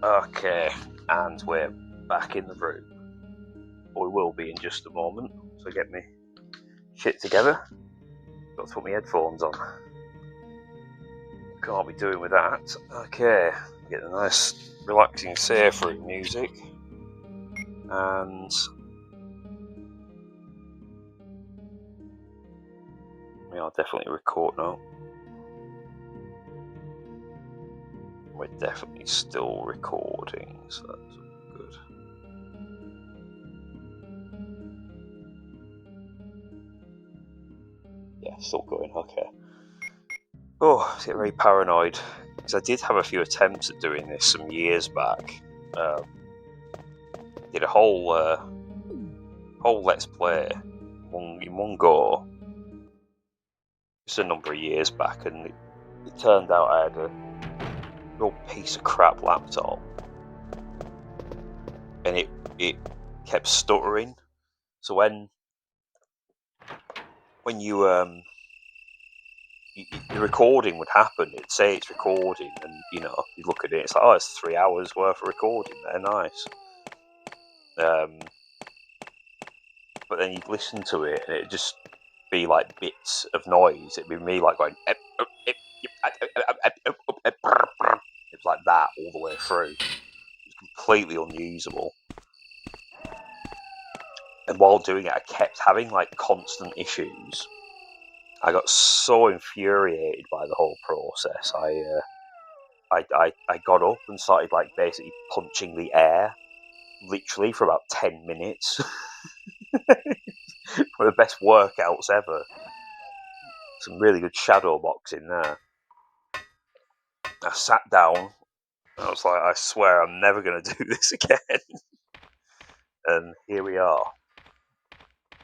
Okay, and we're back in the room. We will be in just a moment, so get me shit together. Got to put my headphones on. Can't be doing with that. Okay, get the nice, relaxing, safe room music. And we are definitely recording now. We're definitely still recording, so that's good. Yeah, still going, okay. Oh, I get very paranoid, because I did have a few attempts at doing this some years back. Did a whole Let's Play in one go, just a number of years back, and it turned out I had a real piece of crap laptop, and it kept stuttering. So when you the recording would happen, it'd say it's recording, and you look at it, it's like, oh, it's 3 hours worth of recording there, nice. But then you'd listen to it, and it'd just be like bits of noise. It'd be me like going, it was like that all the way through. It was completely unusable. And while doing it, I kept having like constant issues. I got so infuriated by the whole process. I got up and started like basically punching the air, literally for about 10 minutes. One of the best workouts ever. Some really good shadow boxing there. I sat down. I was like, I swear I'm never going to do this again. And here we are.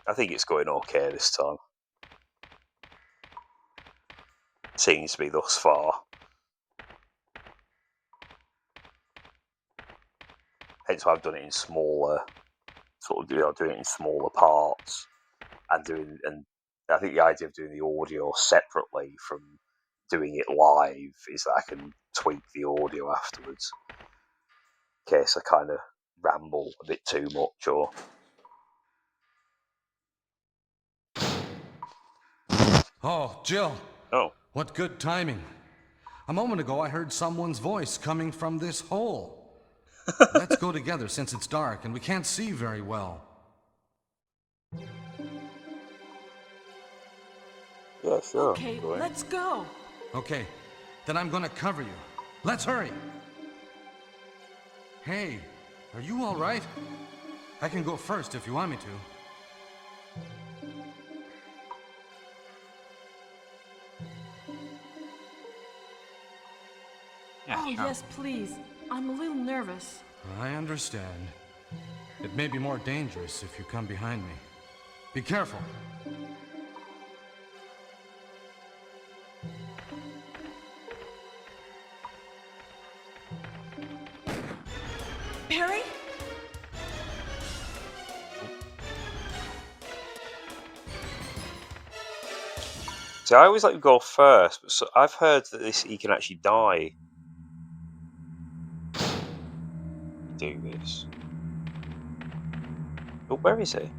I think it's going okay this time. Seems to be thus far. Hence why I've done it in smaller, doing it in smaller parts, and I think the idea of doing the audio separately from doing it live is that I can tweak the audio afterwards, in case I kind of ramble a bit too much or. Oh, Jill. Oh. What good timing. A moment ago I heard someone's voice coming from this hole. Let's go together since it's dark and we can't see very well. Yeah, sure. Okay, let's go. Okay, then I'm gonna cover you. Let's hurry. Hey, are you all right? I can go first if you want me to. Oh, yes, please. I'm a little nervous. I understand. It may be more dangerous if you come behind me. Be careful. Perry? See, I always like to go first, but I've heard that he can actually die. Do this. Oh, where is he?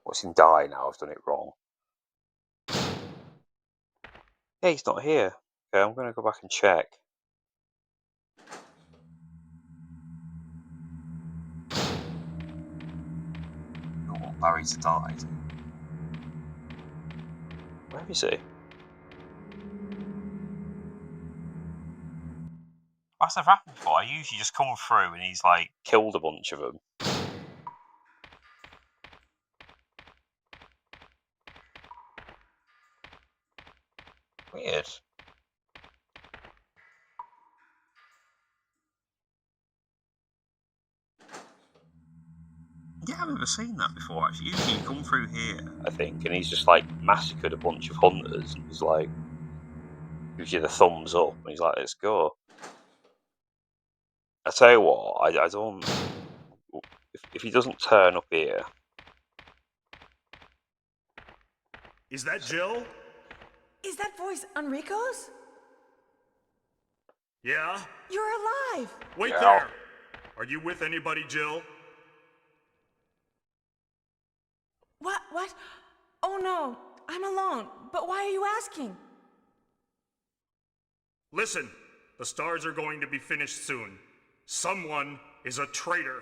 What's him die now? I've done it wrong. Yeah, he's not here. Okay, I'm going to go back and check. I want Larry to die. Where is he? That's never happened before. I usually just come through and he's like killed a bunch of them. Weird. Yeah, I've never seen that before, actually. Usually you come through here, I think, and he's just like massacred a bunch of hunters and he's like, gives you the thumbs up and he's like, let's go. I tell you what, I don't. If he doesn't turn up here. Is that Jill? Is that voice Enrico's? Yeah? You're alive! Wait Yeah. there! Are you with anybody, Jill? What? Oh no, I'm alone. But why are you asking? Listen, the stars are going to be finished soon. Someone is a traitor.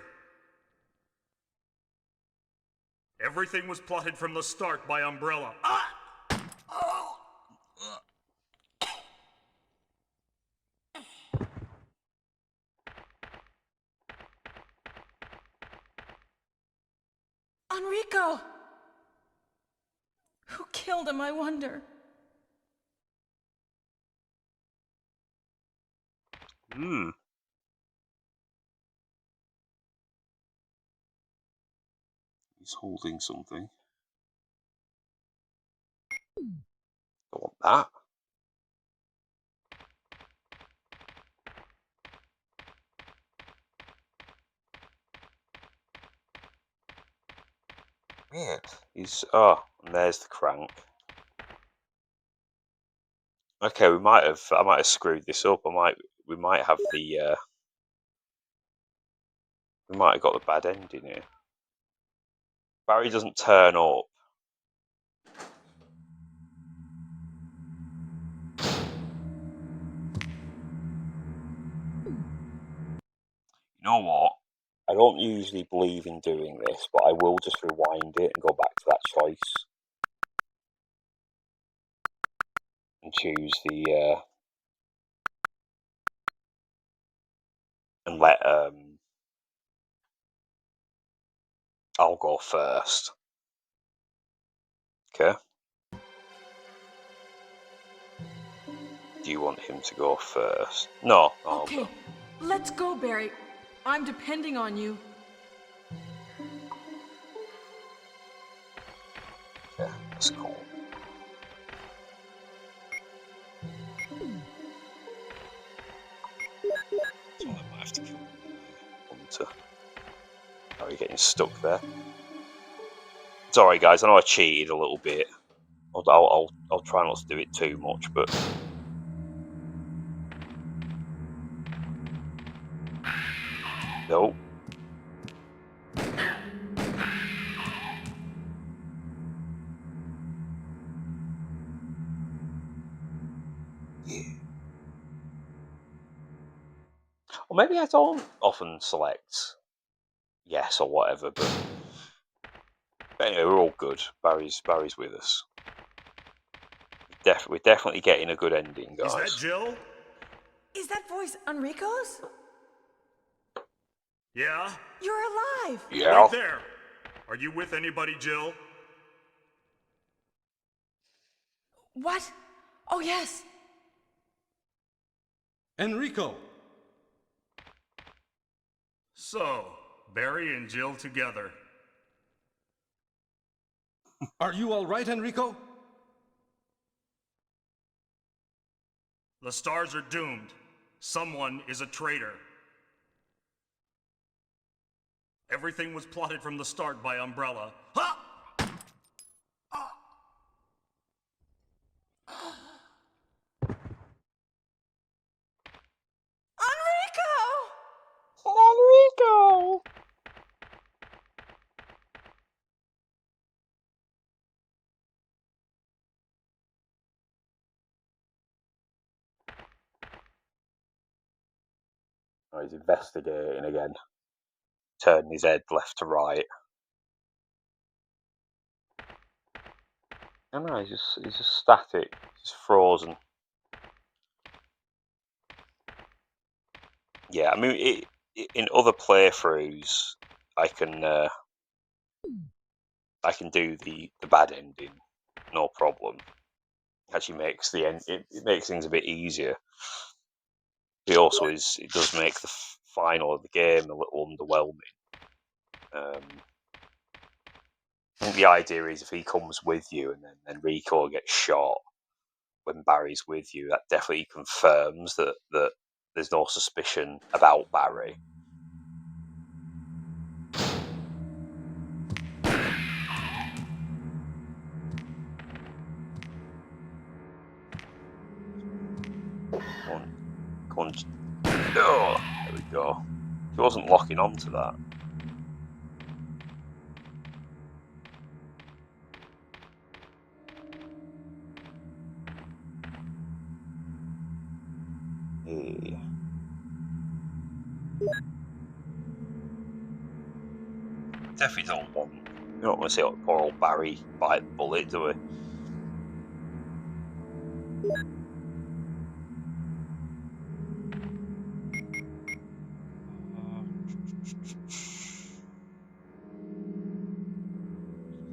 Everything was plotted from the start by Umbrella. Enrico! Who killed him, I wonder? Hmm. He's holding something. I want that. Weird. He's and there's the crank. Okay, I might have screwed this up. We might have the we might have got the bad ending here. Barry doesn't turn up. You know what? I don't usually believe in doing this, but I will just rewind it and go back to that choice and choose the and let I'll go first. Okay. Do you want him to go first? No, I'll Okay, go. let's go, Barry. I'm depending on you. Yeah, that's cool. So I might have to kill Hunter. How are you getting stuck there? It's alright, guys. I know I cheated a little bit. I'll try not to do it too much, but no. Yeah. Or maybe I don't often select yes or whatever, but anyway, we're all good. Barry's with us. We're definitely getting a good ending, guys. Is that Jill? Is that voice Enrico's? Yeah? You're alive! Yeah. Wait there! Are you with anybody, Jill? What? Oh, yes. Enrico! So, Barry and Jill together. Are you all right, Enrico? The stars are doomed. Someone is a traitor. Everything was plotted from the start by Umbrella. Ha! Enrico! Oh, he's investigating again. Turning his head left to right. I don't know, he's just static. He's just frozen. Yeah, I mean, in other playthroughs, I can do the bad ending, no problem. Actually makes the end. It makes things a bit easier. It also it does make the final of the game a little underwhelming. I think the idea is if he comes with you and then Rico gets shot when Barry's with you, that definitely confirms that there's no suspicion about Barry. Come on, Oh, there we go. She wasn't locking onto that. Hey. Definitely don't want. You don't want to see like poor old Barry bite the bullet, do we?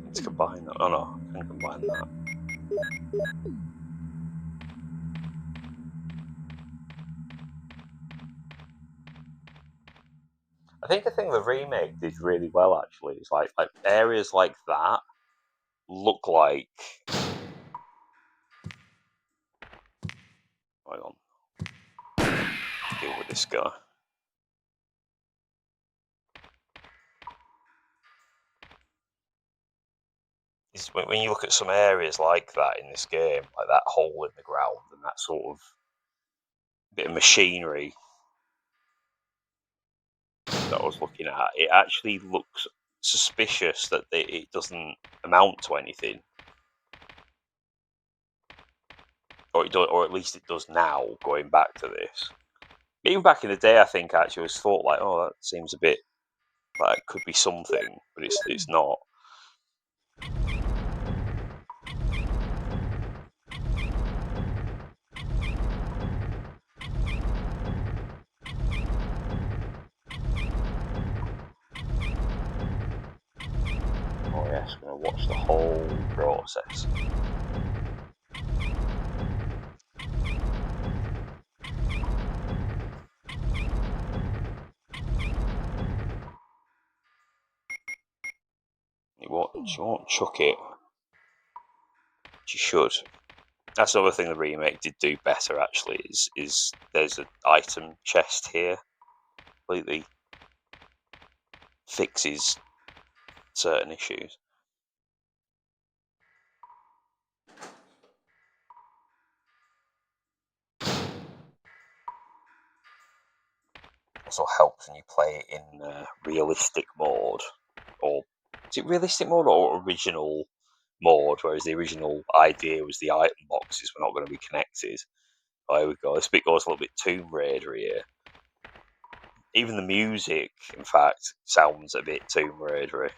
Let's combine that. Oh no, I can combine that. I think the thing the remake did really well actually is like areas like that look like. Hang on. Deal with this guy. Is when you look at some areas like that in this game, like that hole in the ground and that sort of bit of machinery that I was looking at, it actually looks suspicious that it doesn't amount to anything, or it does, or at least it does now. Going back to this, even back in the day, I think actually was thought like, oh, that seems a bit like it could be something, but it's not. Oh yes, I'm gonna watch the whole process. She won't chuck it. She should. That's another thing the remake did do better actually. Is there's an item chest here, completely fixes certain issues. Also helps when you play it in realistic mode, or is it realistic mode or original mode? Whereas the original idea was the item boxes were not going to be connected. Oh, here we go. This bit goes a little bit Tomb Raider here. Even the music, in fact, sounds a bit Tomb Raider-y.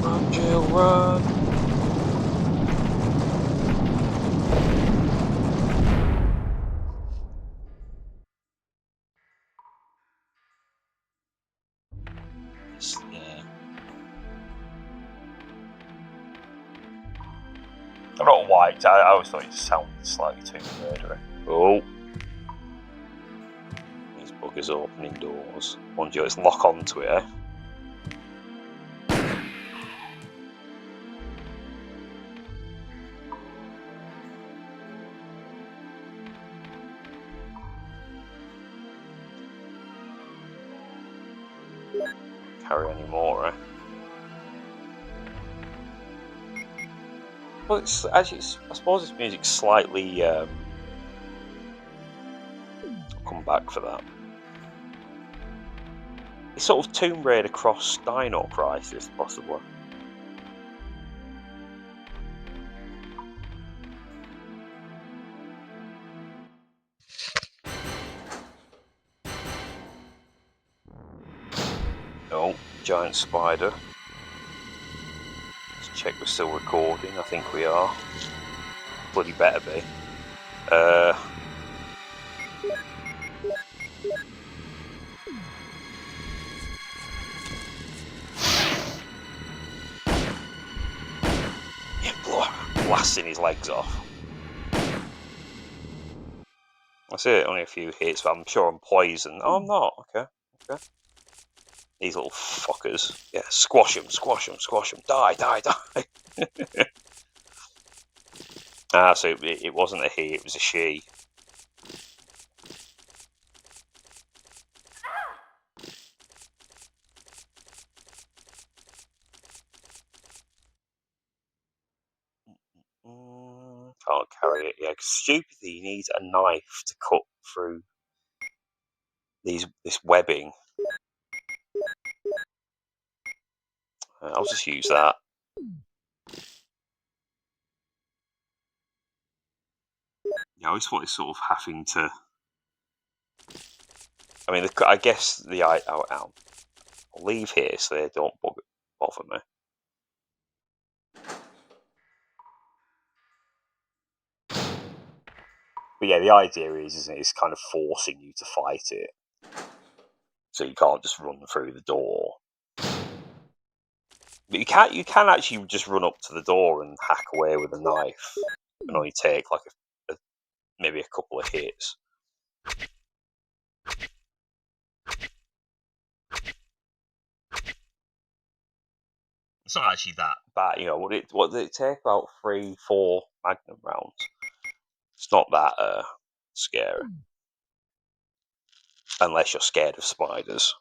Run, Jill, run! Yeah. I don't know why. I always thought it sounded slightly Tomb Raider-y. Oh. These buggers opening doors. One you, let's lock onto it, eh? Carry any more, eh? Well, it's actually, I suppose this music's slightly. I'll come back for that. It's sort of Tomb Raider cross Dino Crisis, possibly. Oh, giant spider. Let's check we're still recording. I think we are. Bloody better be. Yeah, blasting his legs off. That's it, only a few hits, but I'm sure I'm poisoned. Oh, I'm not. Okay. These little fuckers. Yeah, squash them. Die. So it wasn't a he, it was a she. can't carry it. Yeah, because stupidly you need a knife to cut through this webbing. I'll just use that. Yeah, I always wanted sort of having to. I mean, I guess I'll leave here so they don't bother me. But yeah, the idea is, isn't it? It's kind of forcing you to fight it, so you can't just run through the door. But you can actually just run up to the door and hack away with a knife, and only take like maybe a couple of hits. It's not actually that bad, you know. What did it take? About 3-4 Magnum rounds. It's not that scary, unless you're scared of spiders.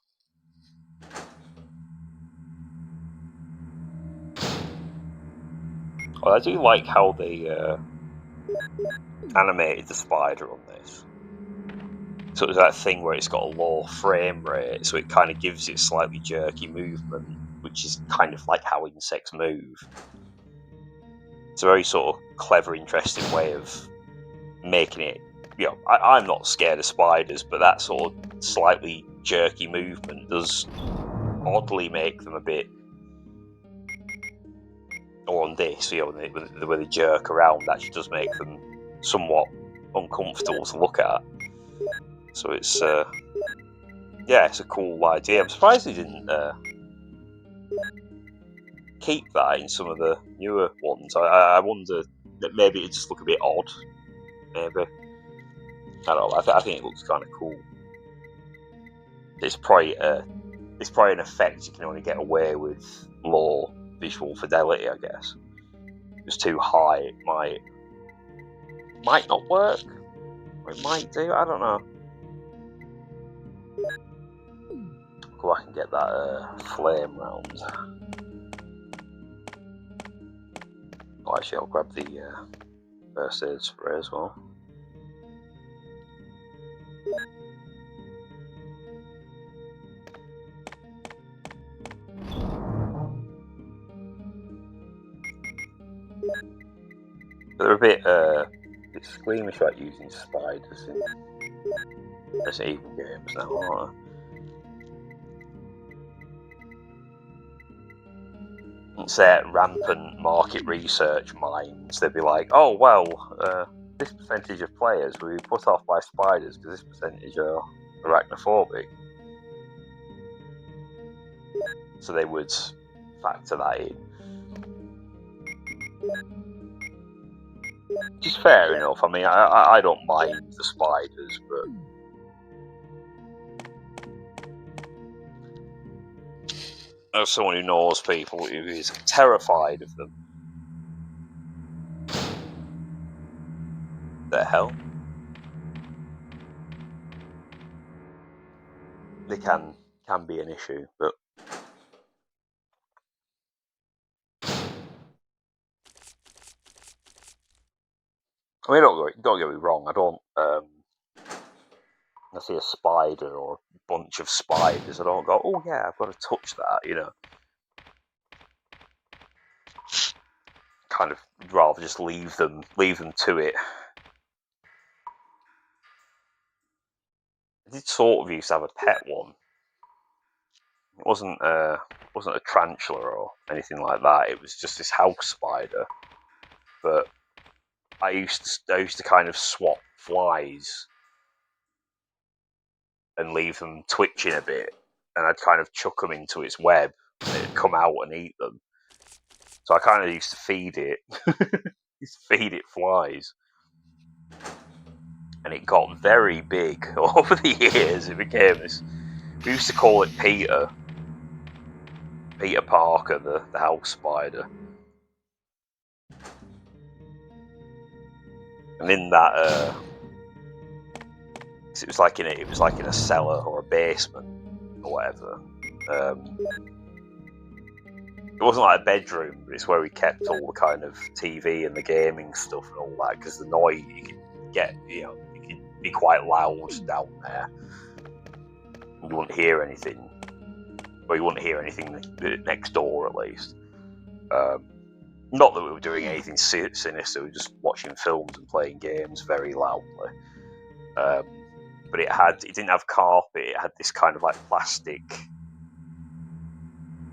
Well, I do like how they animated the spider on this. So it was that thing where it's got a low frame rate, so it kind of gives it slightly jerky movement, which is kind of like how insects move. It's a very sort of clever, interesting way of making it. You know, I'm not scared of spiders, but that sort of slightly jerky movement does oddly make them a bit. Or on this, you know, when they jerk around, actually does make them somewhat uncomfortable to look at. So it's it's a cool idea. I'm surprised they didn't keep that in some of the newer ones. I wonder that maybe it just look a bit odd. Maybe, I don't know. I think it looks kind of cool. It's probably an effect you can only get away with low visual fidelity, I guess. If it's too high, it might not work, or it might do. I don't know. Go back and get that flame round. Oh, actually, I'll grab the first aid spray as well. They're a bit squeamish about using spiders in Resident Evil games now, aren't they? It's rampant market research minds. They'd be like, oh, well, this percentage of players will be put off by spiders because this percentage are arachnophobic. So they would factor that in. Which is fair enough. I mean, I don't mind the spiders, but as someone who knows people who is terrified of them. The hell? They can be an issue, but I mean, don't get me wrong. I don't. I see a spider or a bunch of spiders. I don't go, oh yeah, I've got to touch that. You know, kind of rather just leave them to it. I did sort of used to have a pet one. It wasn't a tarantula or anything like that. It was just this house spider. But I used to kind of swap flies and leave them twitching a bit, and I'd kind of chuck them into its web, and it'd come out and eat them. So I kind of used to feed it, flies, and it got very big over the years. It became this. We used to call it Peter Parker, the house spider. And in that, it was like in a cellar or a basement or whatever. It wasn't like a bedroom, but it's where we kept all the kind of TV and the gaming stuff and all that, because the noise you could get, it could be quite loud down there. You wouldn't hear anything, or you wouldn't hear anything next door at least. Not that we were doing anything sinister, we were just watching films and playing games very loudly. But it didn't have carpet, it had this kind of like plastic,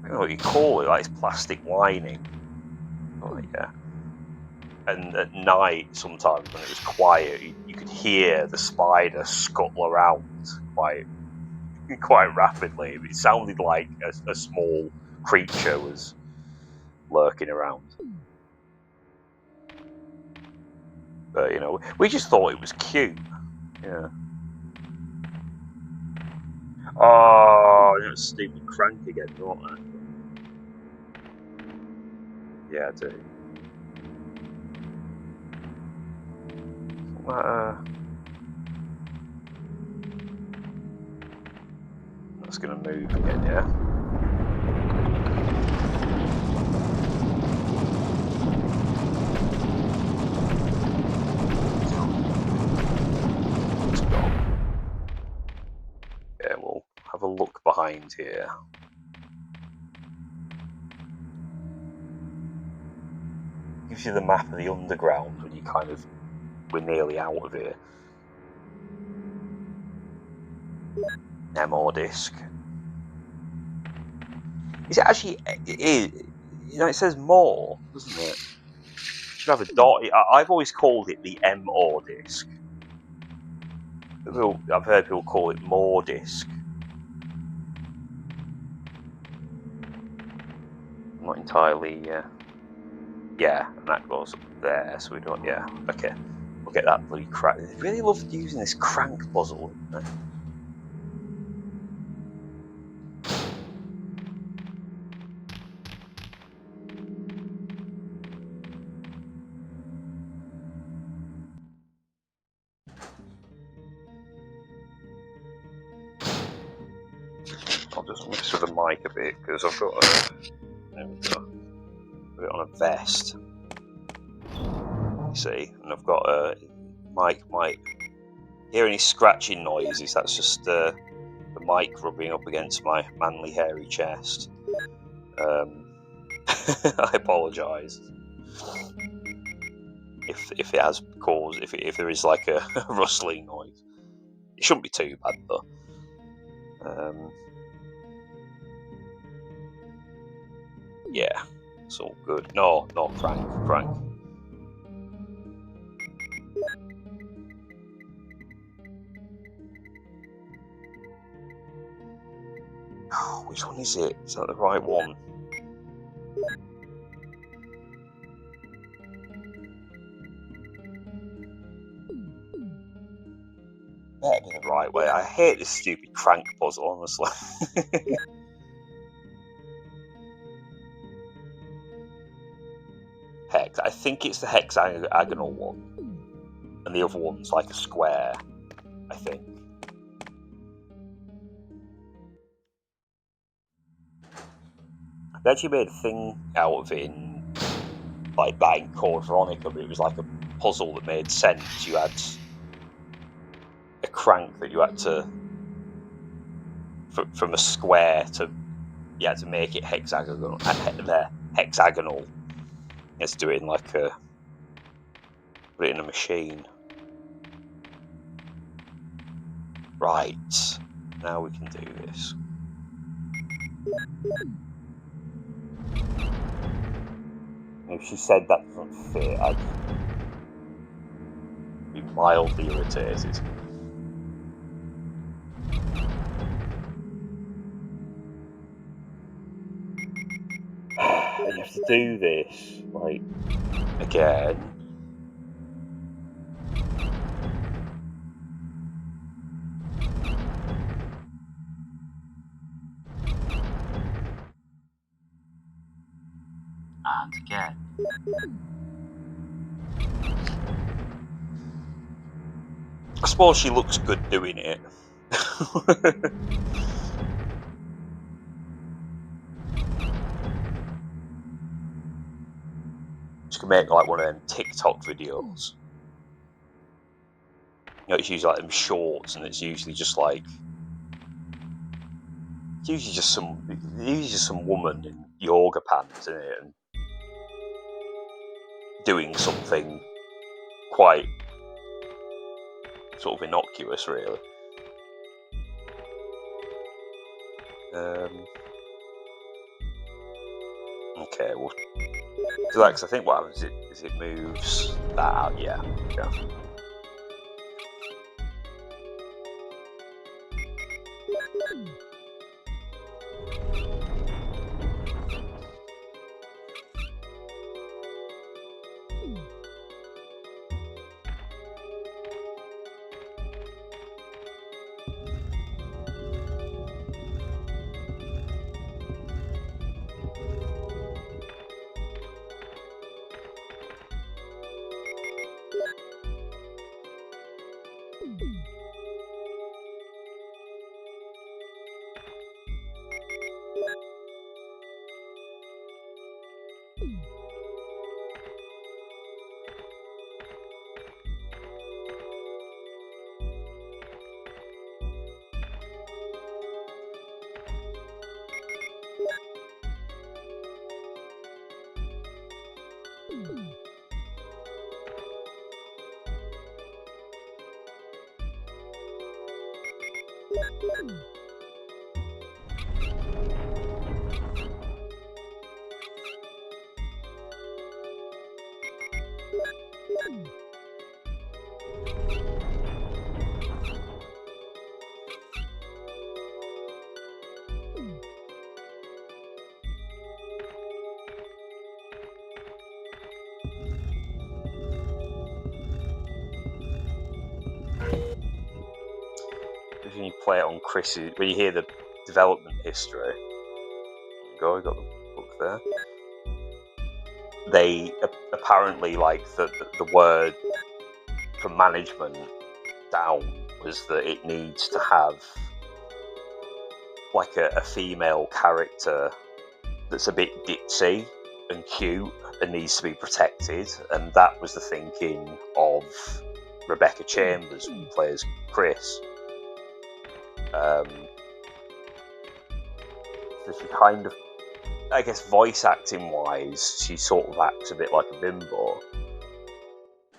I don't know what you call it, like it's plastic lining. Oh, yeah. And at night, sometimes when it was quiet, you could hear the spider scuttle around quite rapidly. It sounded like a small creature was lurking around. But, we just thought it was cute. Yeah. Oh, stupid crank again, don't I? Yeah, I do. That's gonna move again, yeah? Yeah, we'll have a look behind here. Gives you the map of the underground when we're nearly out of here. MR disc. Is it actually? It says more, doesn't it? It should have a dot. I've always called it the MR disc. I've heard people call it more disc. I'm not entirely. Yeah, and that goes up there, so we don't. Yeah, okay. We'll get that bloody crank. They really love using this crank puzzle, don't they? I'll just mess with the mic a bit because I've got there we go. Put it on a vest. You see, and I've got a mic. Hear any scratching noises? That's just the mic rubbing up against my manly hairy chest. I apologise if it has caused if there is like a rustling noise. It shouldn't be too bad though. Yeah, it's all good. No, crank. Oh, which one is it? Is that the right one? Better be the right way. I hate this stupid crank puzzle, honestly. Hex. I think it's the hexagonal one, and the other one's like a square. I think. They actually made a thing out of it in Code Veronica, but it was like a puzzle that made sense. You had a crank that you had to from a square to make it hexagonal. Hexagonal. You had to do it in put it in a machine. Right, now we can do this. If she said that doesn't fit, I'd be mildly irritated. And you have to do this, again. And again. I suppose she looks good doing it. She can make like one of them TikTok videos. You know, it's usually like them shorts, and it's usually just like usually just some woman in yoga pants, isn't it, and doing something quite sort of innocuous, really. Okay, we'll do that, 'cause I think what happens is it moves that out. Yeah. When you play it on Chris's, when you hear the development history, there you go, I got the book there. They apparently like the word from management down was that it needs to have like a female character that's a bit ditzy and cute and needs to be protected, and that was the thinking of Rebecca Chambers, who plays Chris. So she kind of, I guess, voice acting wise, she sort of acts a bit like a bimbo.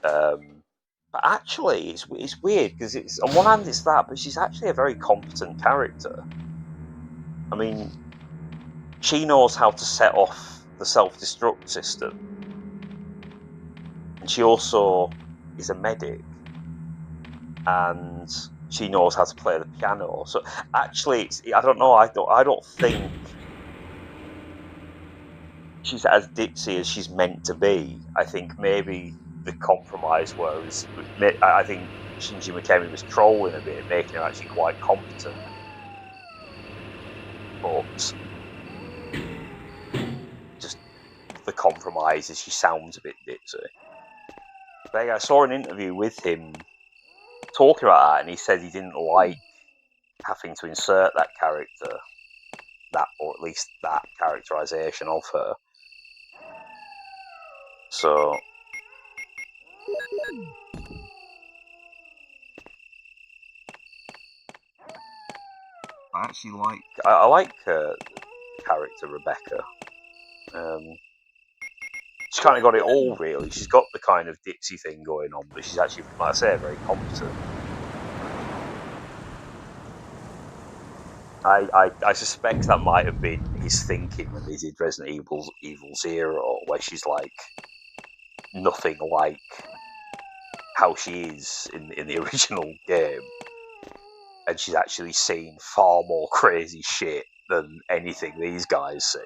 But actually, it's weird because it's on one hand it's that, but she's actually a very competent character. I mean, she knows how to set off the self-destruct system, and she also is a medic, and she knows how to play the piano. So actually, I don't know. I don't think she's as ditzy as she's meant to be. I think maybe the compromise was, I think Shinji Mikami was trolling a bit, making her actually quite competent. But just the compromise is she sounds a bit ditzy. But I saw an interview with him talking about that, and he said he didn't like having to insert that character, or at least that characterization of her. So I like the character Rebecca. She's kind of got it all, really. She's got the kind of ditzy thing going on, but she's actually, like I say, very competent. I suspect that might have been his thinking when they did Resident Evil 0, where she's like nothing like how she is in the original game, and she's actually seen far more crazy shit than anything these guys see.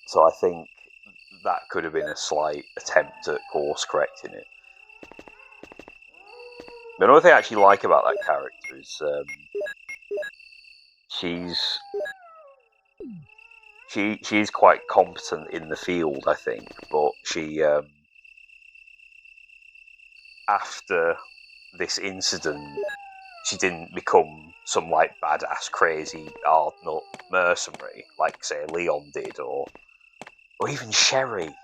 So I think that could have been a slight attempt at course correcting it. But another thing I actually like about that character is she's quite competent in the field, I think, but she after this incident, she didn't become some like badass, crazy, hard nut mercenary like say Leon did, or even Sherry.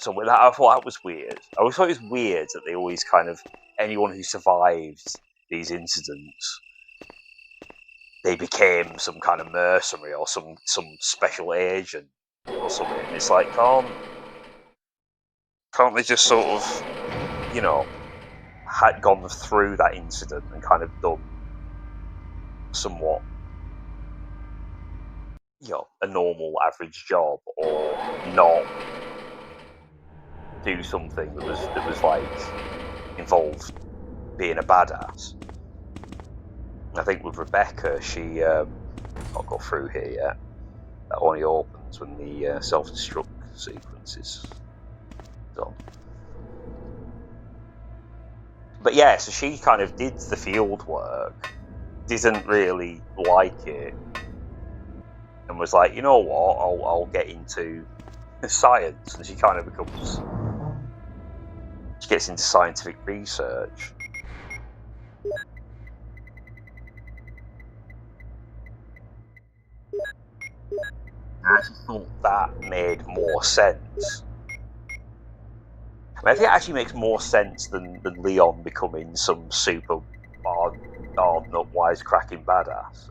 So I thought that was weird. I always thought it was weird that they always kind of anyone who survived these incidents, they became some kind of mercenary or some special agent or something. It's like can't they just sort of, you know, had gone through that incident and kind of done somewhat, you know, a normal average job, or not do something that was like involved being a badass. I think with Rebecca, she not got through here yet. That only opens when the self-destruct sequence is done. But yeah, so she kind of did the field work, didn't really like it, and was like, you know what, I'll get into science, and she kind of gets into scientific research. I thought that made more sense. I think it actually makes more sense than Leon becoming some super hard nut wisecracking badass.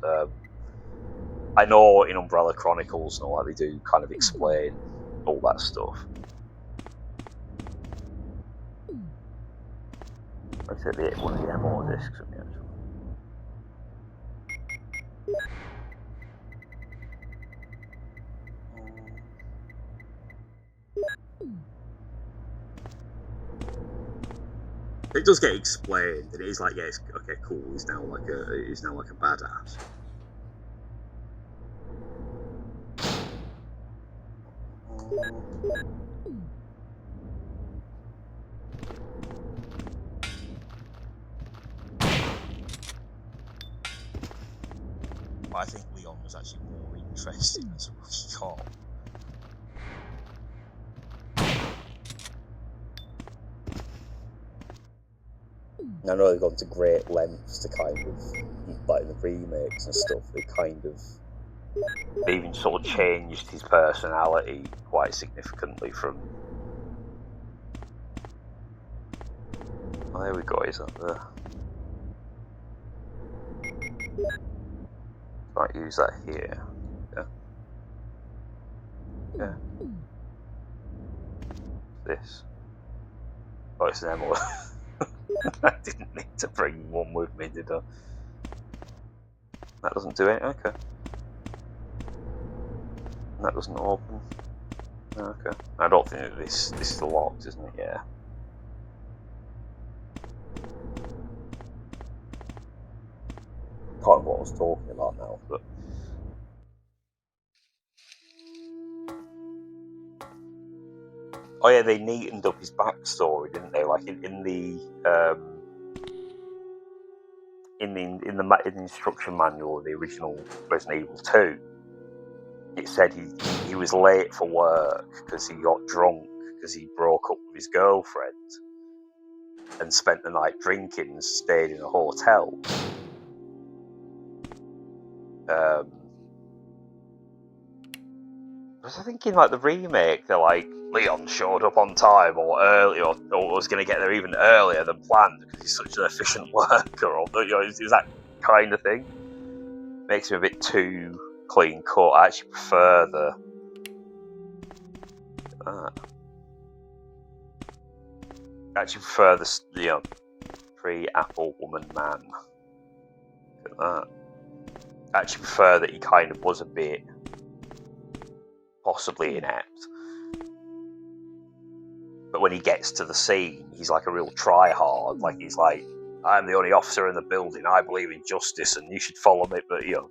I know in Umbrella Chronicles and all that they do kind of explain all that stuff. Let's take one of the ammo discs from the actual. It does get explained, and it is like, yeah, it's, okay, cool. He's now like a badass. I think Leon was actually more interesting as a rookie cop. I know they've gone to great lengths to kind of, like in the remakes and stuff, they even sort of changed his personality quite significantly from... Oh, there we go, he's up there. Might use that here. Yeah. Yeah. This. Oh, it's an emerald. I didn't need to bring one with me, did I? That doesn't do it? Okay. That doesn't open. Okay. I don't think that this is locked, isn't it? Yeah. Can't remember what I was talking about now, but... Oh yeah, they neatened up his backstory, didn't they? Like in the instruction manual of the original Resident Evil 2, it said he was late for work because he got drunk because he broke up with his girlfriend and spent the night drinking and stayed in a hotel. I was thinking, like, the remake, they're like, Leon showed up on time or early, or was going to get there even earlier than planned because he's such an efficient worker, or, you know, is that kind of thing. Makes him a bit too clean cut. I actually prefer the... I actually prefer the, you know, pre-Apple woman man. Look at that. I actually prefer that he kind of was a bit possibly inept. But when he gets to the scene, he's like a real try-hard. Like, he's like, I'm the only officer in the building, I believe in justice, and you should follow me. But, you know,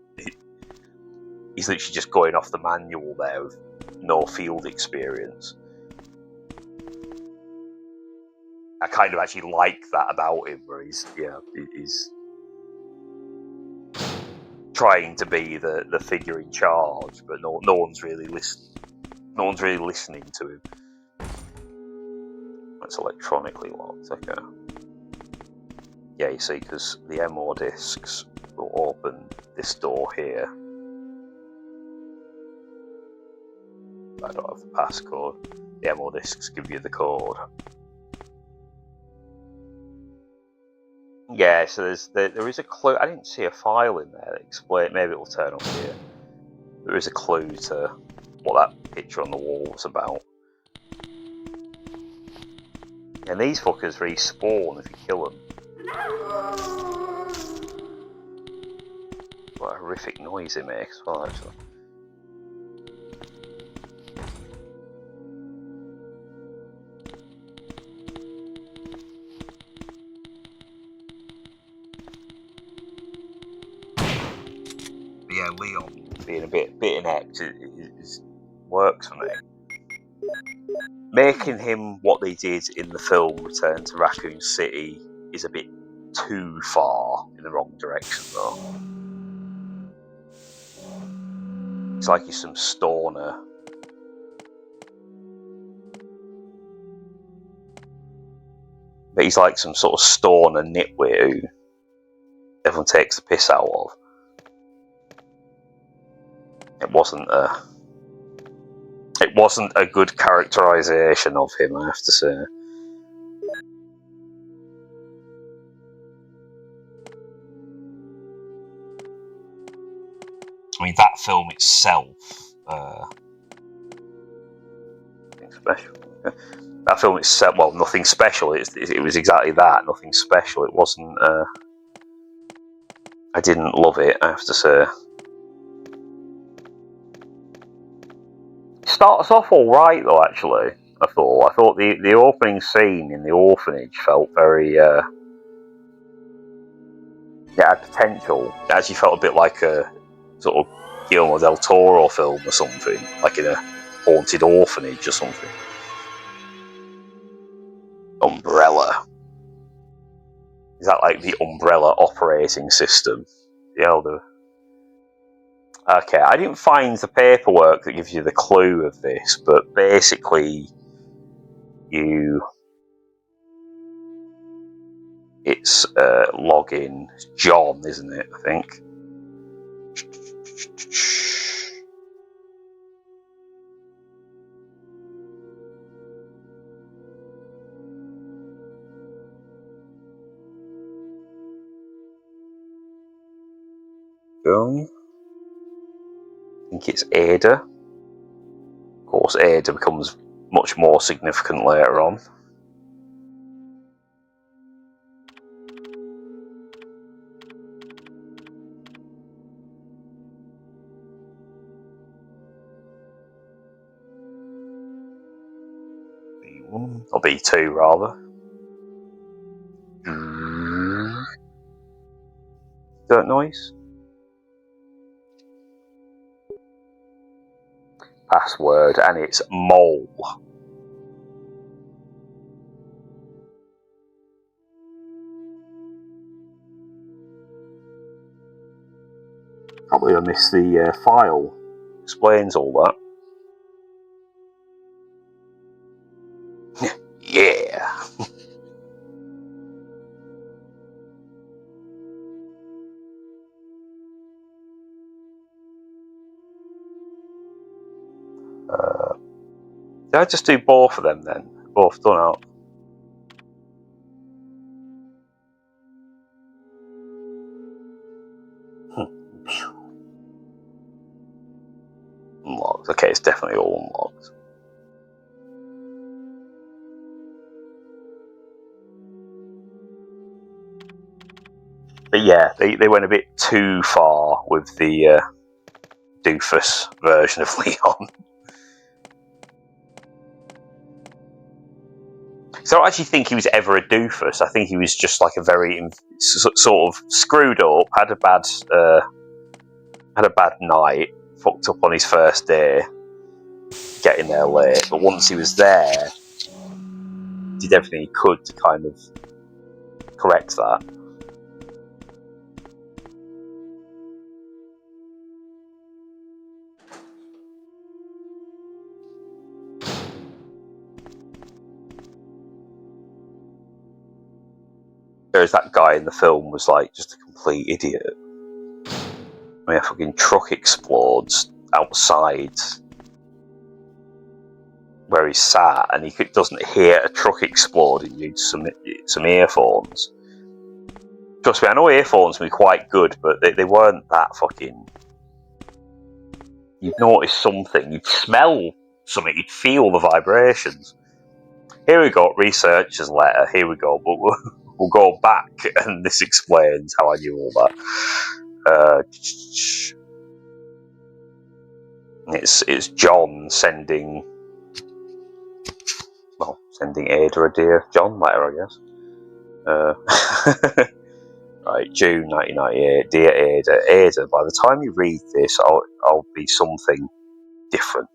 he's literally just going off the manual there with no field experience. I kind of actually like that about him, where he's, you know, he's trying to be the figure in charge, but no one's really listening. No one's really listening to him. That's electronically locked. Okay. Yeah, you see, because the MO discs will open this door here. I don't have the passcode. The MO discs give you the code. Yeah, so there is a clue. I didn't see a file in there that explained. Maybe it will turn up here. There is a clue to what that picture on the wall was about. And these fuckers respawn if you kill them. What a horrific noise it makes as well, actually. Yeah, Leon being a bit inept works for me. Making him what they did in the film Return to Raccoon City is a bit too far in the wrong direction, though. It's like he's some stoner. But he's like some sort of stoner nitwit who everyone takes the piss out of. It wasn't a good characterization of him, I have to say. I mean, that film itself, nothing special. That film itself, well, nothing special. It was exactly that, nothing special. It wasn't. I didn't love it, I have to say. It starts off all right, though. Actually, I thought the opening scene in the orphanage felt very. Yeah, had potential. It actually felt a bit like a sort of Guillermo del Toro film or something, like in a haunted orphanage or something. Umbrella. Is that like the Umbrella operating system? The elder. Okay, I didn't find the paperwork that gives you the clue of this, but basically, it's login John, isn't it? I think. John. I think it's Ada. Of course, Ada becomes much more significant later on. B1 or B2 rather. Dirt noise. Password, and it's mole. Can't believe I missed the file. Explains all that. Yeah. Did I just do both of them then? Both done out. Unlocked. Okay, it's definitely all unlocked. But yeah, they went a bit too far with the doofus version of Leon. So I don't actually think he was ever a doofus. I think he was just like a very sort of screwed up, had a bad night, fucked up on his first day, getting there late. But once he was there, did everything he could to kind of correct that. whereas that guy in the film was like just a complete idiot. I mean, a fucking truck explodes outside where he's sat, and he doesn't hear a truck exploding. He needs some earphones. Trust me, I know earphones can be quite good, but they weren't that fucking... You'd notice something, you'd smell something, you'd feel the vibrations. Here we go, researcher's letter, here we go, but we'll go back, and this explains how I knew all that. It's John sending Ada a Dear John letter, I guess. Right, June 1998. Dear Ada. Ada, by the time you read this, I'll be something different.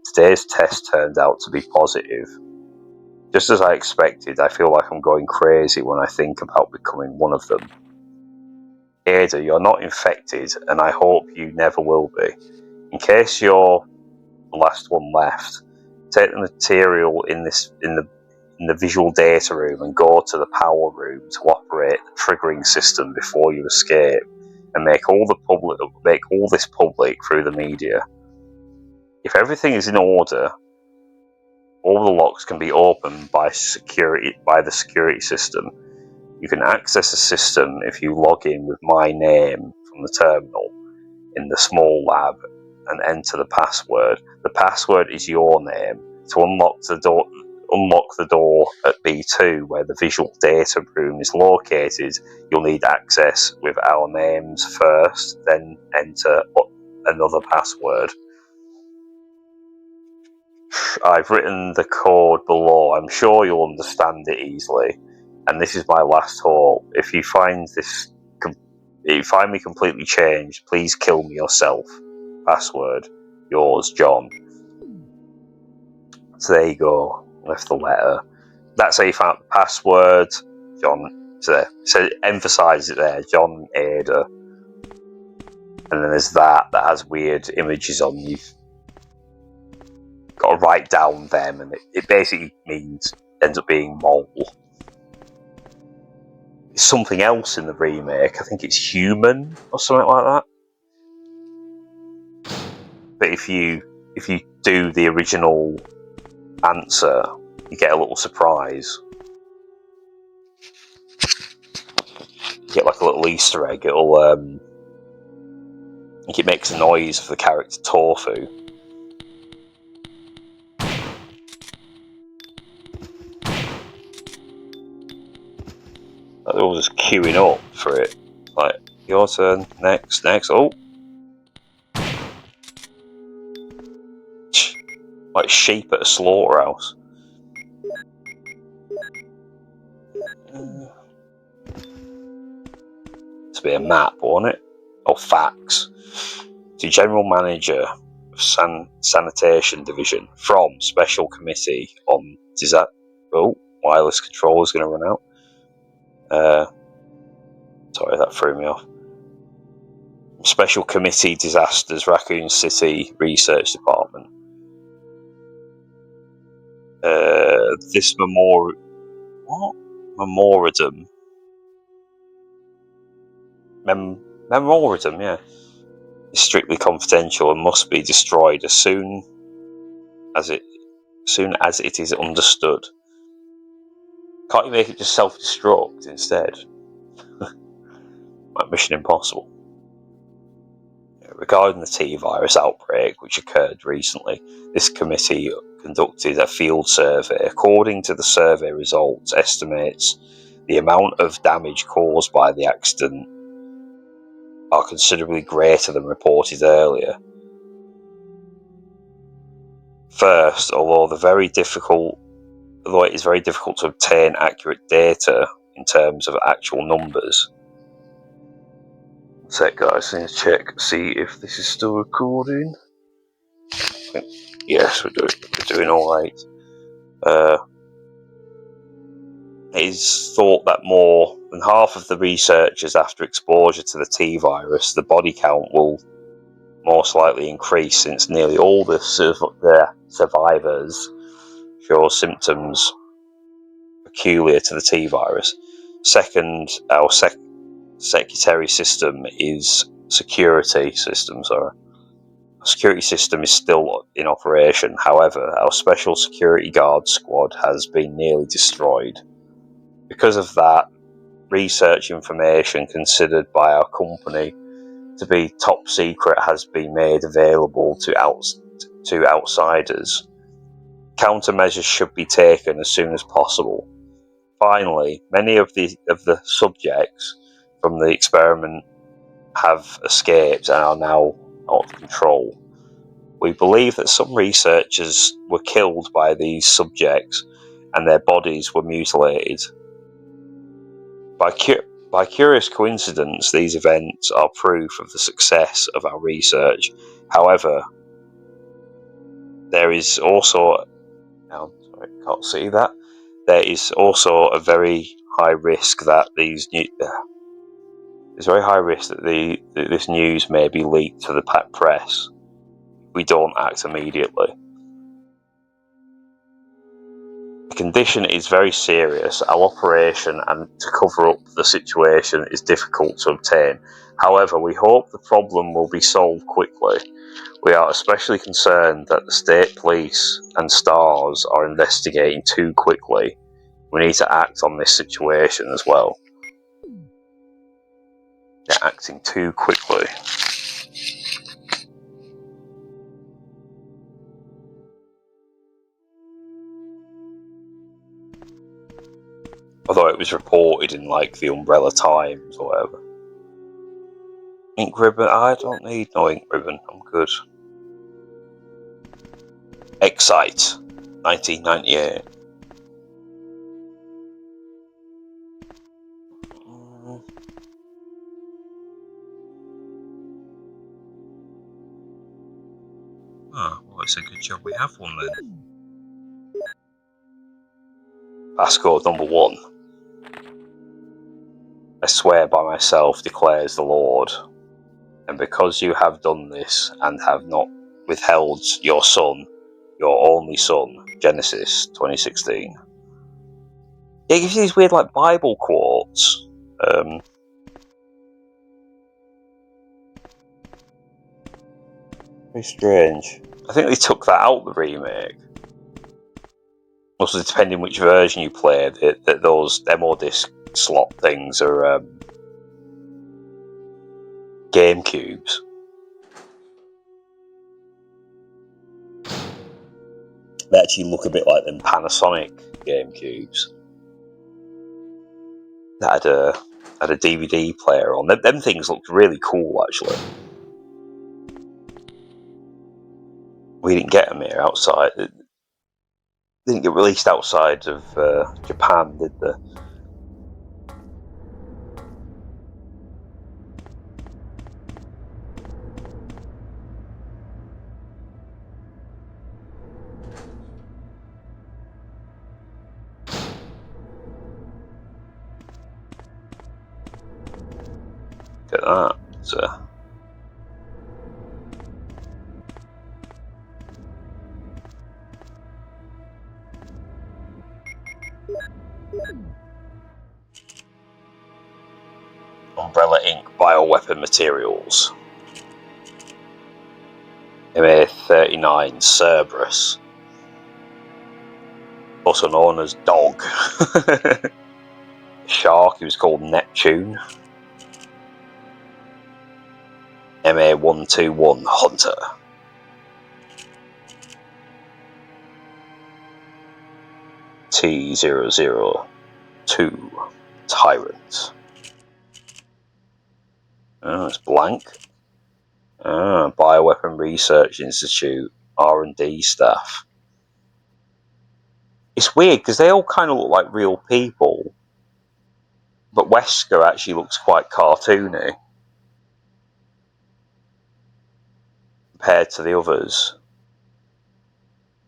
Today's test turned out to be positive. Just as I expected, I feel like I'm going crazy when I think about becoming one of them. Ada, you're not infected, and I hope you never will be. In case you're the last one left, take the material in the visual data room and go to the power room to operate the triggering system before you escape, and make all this public through the media. If everything is in order, all the locks can be opened by the security system. You can access the system if you log in with my name from the terminal in the small lab and enter the password. The password is your name. To unlock the door at B2 where the visual data room is located, you'll need access with our names first, then enter another password. I've written the code below. I'm sure you'll understand it easily. And this is my last hope. If you find me completely changed, please kill me yourself. Password, yours, John. So there you go. Left the letter. That's how you found the password, John. So emphasise it there, John Ada. And then there's that has weird images on. You've got to write down them, and it basically ends up being mole. It's something else in the remake. I think it's human or something like that. But if you do the original answer, you get a little surprise. You get like a little Easter egg. It'll I think it makes a noise for the character Tofu. They're all just queuing up for it. Like, your turn, next, oh. Like sheep at a slaughterhouse. It's a bit of map, won't it? Or facts. To General Manager of Sanitation Division from Special Committee on Disaster. Oh, wireless control is going to run out. Sorry, that threw me off. Special Committee Disasters, Raccoon City Research Department. This memorandum, yeah, is strictly confidential and must be destroyed as soon as it is understood. Can't you make it just self-destruct instead? Like Mission Impossible. Regarding the T-virus outbreak, which occurred recently, this committee conducted a field survey. According to the survey results, estimates the amount of damage caused by the accident are considerably greater than reported earlier. First, although it is very difficult to obtain accurate data in terms of actual numbers. Sec, guys, I need to check, see if this is still recording. Yes, we're doing all right. It is thought that more than half of the researchers after exposure to the T-virus, the body count will most likely increase, since nearly all the survivors show symptoms peculiar to the T-virus. Second, our security system is Our security system is still in operation. However, our special security guard squad has been nearly destroyed. Because of that, research information considered by our company to be top secret has been made available to outsiders. Countermeasures should be taken as soon as possible. Finally, many of the subjects from the experiment have escaped and are now out of control. We believe that some researchers were killed by these subjects and their bodies were mutilated. By curious coincidence, these events are proof of the success of our research. However, there is also There is also a very high risk that this news may be leaked to the press. We don't act immediately. The condition is very serious. Our operation and to cover up the situation is difficult to obtain. However, we hope the problem will be solved quickly. We are especially concerned that the state police and STARS are investigating too quickly. We need to act on this situation as well. They're acting too quickly. Although it was reported in like the Umbrella Times or whatever. Ink ribbon? I don't need no ink ribbon. I'm good. Excite, 1998. Well, it's a good job we have one then. Passcode number 1. I swear by myself, declares the Lord, and because you have done this and have not withheld your son, your only son, Genesis 2016. It gives you these weird like Bible quotes. Very strange. I think they took that out of the remake. Also, depending which version you play, those demo disc slot things are GameCubes. They actually look a bit like them Panasonic GameCubes that had a DVD player on. Them things looked really cool, actually. We didn't get them here outside. They didn't get released outside of Japan, did they? Look at that. Umbrella Inc. Bioweapon Materials. MA-39 Cerberus. Also known as Dog. Shark, he was called Neptune. MA-121 Hunter. T-002 Tyrant. Oh, it's blank. Bioweapon Research Institute R&D staff. It's weird because they all kind of look like real people, but Wesker actually looks quite cartoony compared to the others.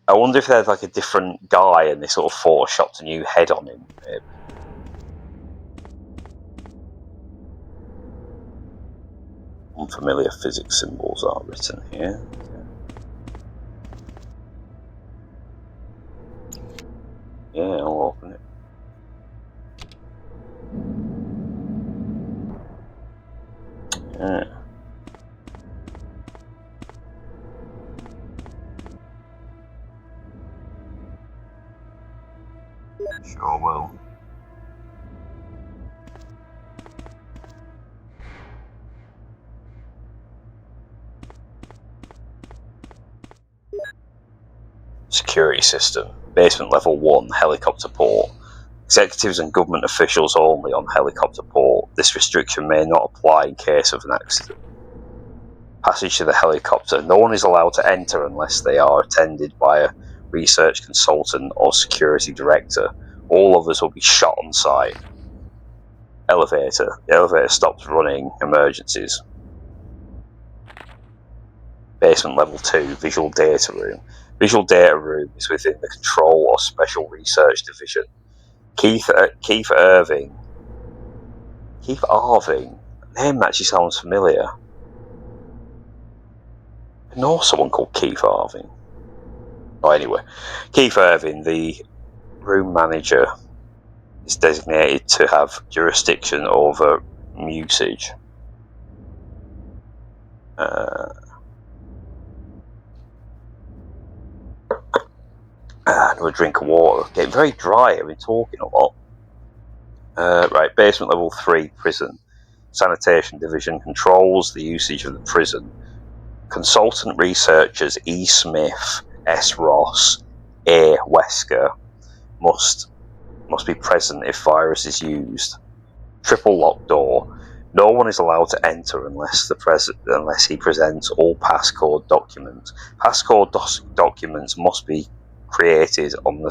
I wonder if there's like a different guy and they sort of photoshopped a new head on him. Maybe. Unfamiliar physics symbols are written here. Yeah, I'll open it. Sure will. Security system. Basement level 1, helicopter port. Executives and government officials only on helicopter port. This restriction may not apply in case of an accident. Passage to the helicopter. No one is allowed to enter unless they are attended by a research consultant or security director. All others will be shot on sight. Elevator. The elevator stops running emergencies. Basement level 2, visual data room. Visual data room is within the control or special research division. Keith Irving. Keith Irving? Name actually sounds familiar. I know someone called Keith Irving. Oh, anyway. Keith Irving, the room manager, is designated to have jurisdiction over usage. Another drink of water. Getting very dry. I've been talking a lot. Right, basement level 3, prison. Sanitation division controls the usage of the prison. Consultant researchers E. Smith, S. Ross, A. Wesker must be present if virus is used. Triple locked door. No one is allowed to enter unless he presents all passcode documents. Passcode documents must be created on the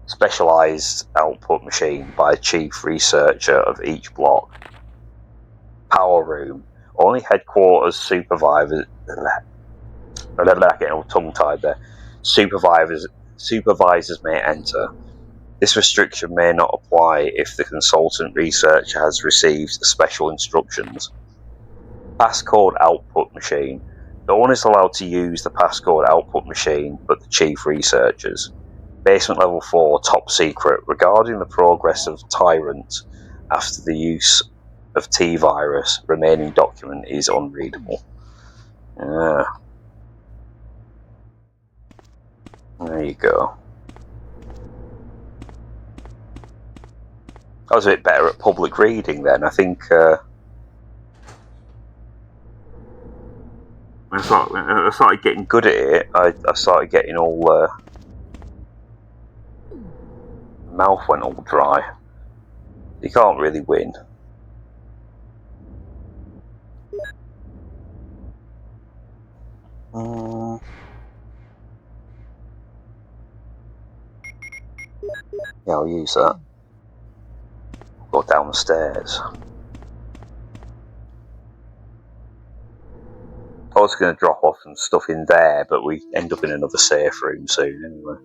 specialized output machine by a chief researcher of each block. Power room. Only headquarters supervisors. Getting all tongue-tied there. Supervisors may enter. This restriction may not apply if the consultant researcher has received special instructions. Passcode output machine. No one is allowed to use the passcode output machine but the chief researchers. Basement level 4, top secret. Regarding the progress of Tyrant after the use of T-virus, remaining document is unreadable. There you go. I was a bit better at public reading then. I think when I started getting good at it, I started getting all mouth went all dry. You can't really win. Yeah, I'll use that. Go down the stairs. I was going to drop off some stuff in there, but we end up in another safe room soon anyway.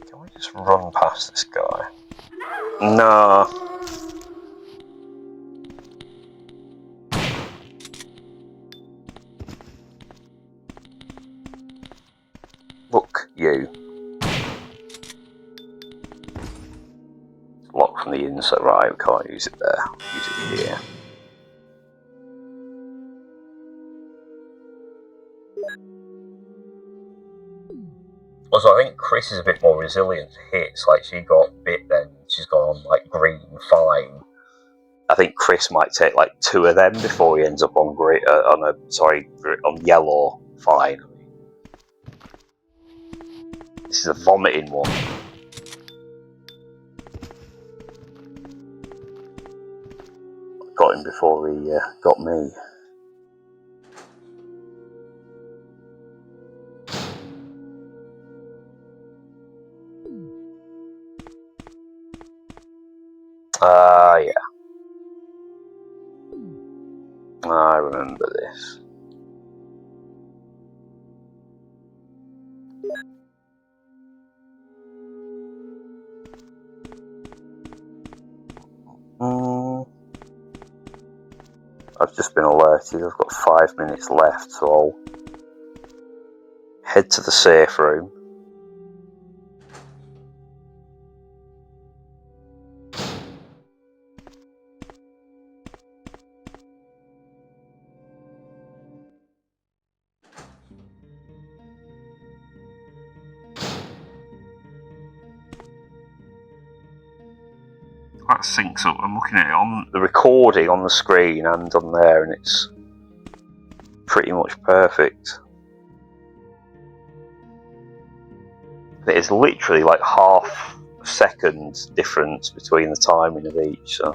Can we just run past this guy? No. Look, you. Locked from the inside, right? We can't use it there. Use it here. Also, I think Chris is a bit more resilient to hits. Like, she got bit then, she's gone on, like, green, fine. I think Chris might take, like, 2 of them before he ends up on on yellow, fine. This is a vomiting one. Got him before he got me. Yeah. I remember this. I've just been alerted. I've got 5 minutes left, so I'll head to the safe room. that syncs up. I'm looking at it on the recording on the screen and on there, and it's pretty much perfect. It's literally like half a second difference between the timing of each, so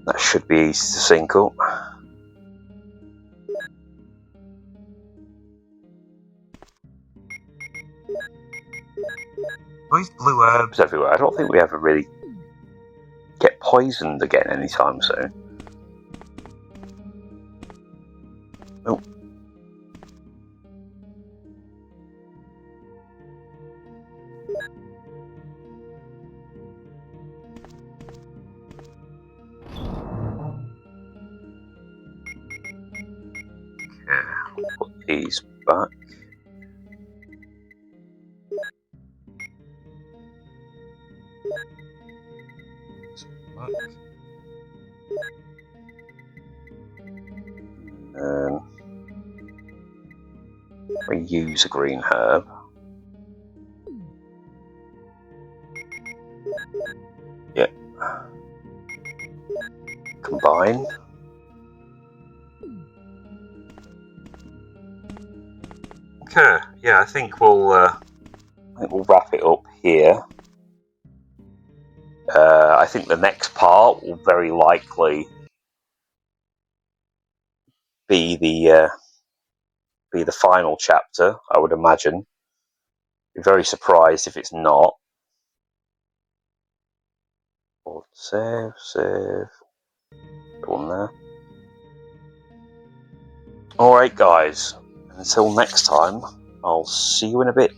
that should be easy to sync up. These blue herbs everywhere. I don't think we ever really get poisoned again anytime soon. Oh. Okay, put these back. We use a green herb. Yeah. Combine. Okay. Yeah, I think we'll wrap it up here. I think the next part will very likely be the final chapter, I would imagine. Be very surprised if it's not. Save. Go on there. Alright guys, until next time, I'll see you in a bit.